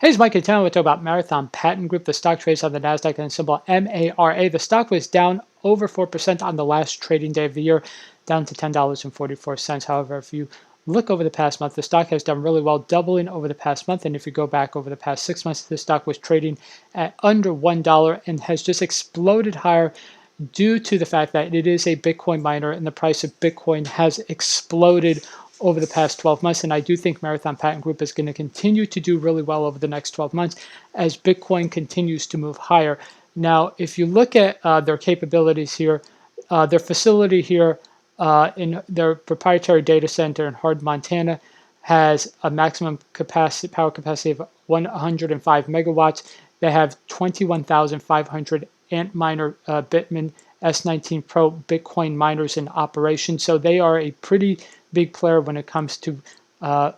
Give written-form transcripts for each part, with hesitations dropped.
Hey, it's Mike Catano. We'll talk about Marathon Patent Group. The stock trades on the NASDAQ and symbol MARA. The stock was down over 4% on the last trading day of the year, down to $10.44. However, if you look over the past month, the stock has done really well, doubling over the past month. And if you go back over the past 6 months, the stock was trading at under $1 and has just exploded higher due to the fact that it is a Bitcoin miner and the price of Bitcoin has exploded over the past 12 months. And I do think Marathon Patent Group is going to continue to do really well over the next 12 months as Bitcoin continues to move higher. Now, if you look at their capabilities here, their facility here in their proprietary data center in Hard, Montana, has a maximum power capacity of 105 megawatts. They have 21,500 Antminer Bitmain S19 Pro Bitcoin miners in operation. So they are a pretty big player when it comes to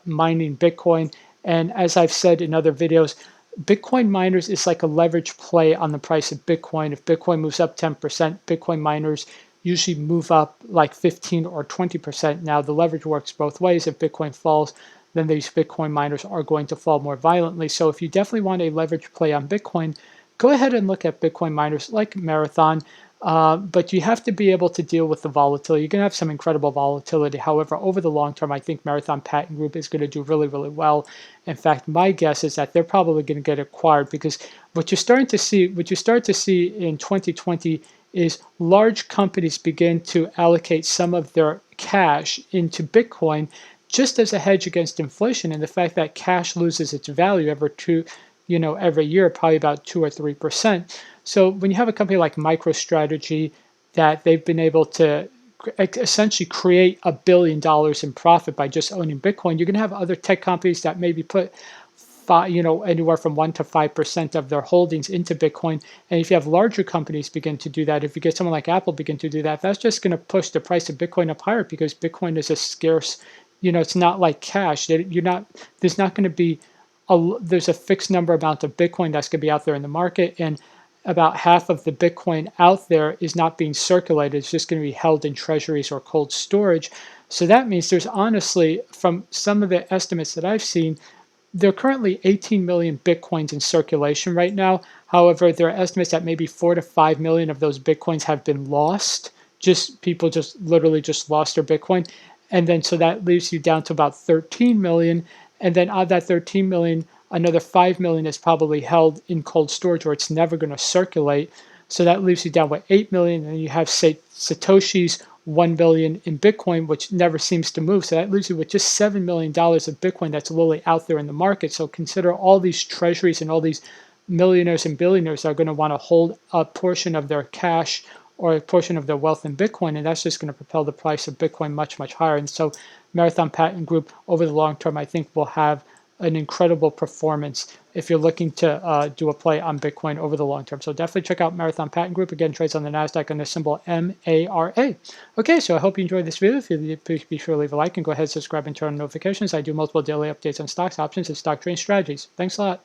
mining Bitcoin. And as I've said in other videos, Bitcoin miners is like a leverage play on the price of Bitcoin. If Bitcoin moves up 10%, Bitcoin miners usually move up like 15 or 20%. Now, the leverage works both ways. If Bitcoin falls, then these Bitcoin miners are going to fall more violently. So if you definitely want a leverage play on Bitcoin, go ahead and look at Bitcoin miners like Marathon. But you have to be able to deal with the volatility. You're going to have some incredible volatility. However, over the long term, I think Marathon Patent Group is going to do really, really well. In fact, my guess is that they're probably going to get acquired because what you start to see in 2020 is large companies begin to allocate some of their cash into Bitcoin just as a hedge against inflation and the fact that cash loses its value every year, probably about 2 or 3%. So when you have a company like MicroStrategy that they've been able to essentially create $1 billion in profit by just owning Bitcoin, you're going to have other tech companies that maybe put anywhere from 1 to 5% of their holdings into Bitcoin. And if you have larger companies begin to do that, if you get someone like Apple begin to do that, that's just going to push the price of Bitcoin up higher because Bitcoin is a scarce, it's not like cash. There's not going to be there's a fixed number amount of Bitcoin that's going to be out there in the market, and about half of the Bitcoin out there is not being circulated. It's just going to be held in treasuries or cold storage. So that means there's honestly, from some of the estimates that I've seen, there are currently 18 million Bitcoins in circulation right now. However, there are estimates that maybe 4 to 5 million of those Bitcoins have been lost. People just literally just lost their Bitcoin. And then so that leaves you down to about 13 million. And then out of that 13 million, another 5 million is probably held in cold storage where it's never going to circulate. So that leaves you down with 8 million. And you have, say, Satoshi's 1 billion in Bitcoin, which never seems to move. So that leaves you with just $7 million of Bitcoin that's literally out there in the market. So consider all these treasuries and all these millionaires and billionaires are going to want to hold a portion of their cash or a portion of their wealth in Bitcoin, and that's just going to propel the price of Bitcoin much, much higher. And so Marathon Patent Group, over the long term, I think will have an incredible performance if you're looking to do a play on Bitcoin over the long term. So definitely check out Marathon Patent Group. Again, trades on the NASDAQ under symbol MARA. Okay, so I hope you enjoyed this video. If you did, please be sure to leave a like and go ahead and subscribe and turn on notifications. I do multiple daily updates on stocks, options, and stock trading strategies. Thanks a lot.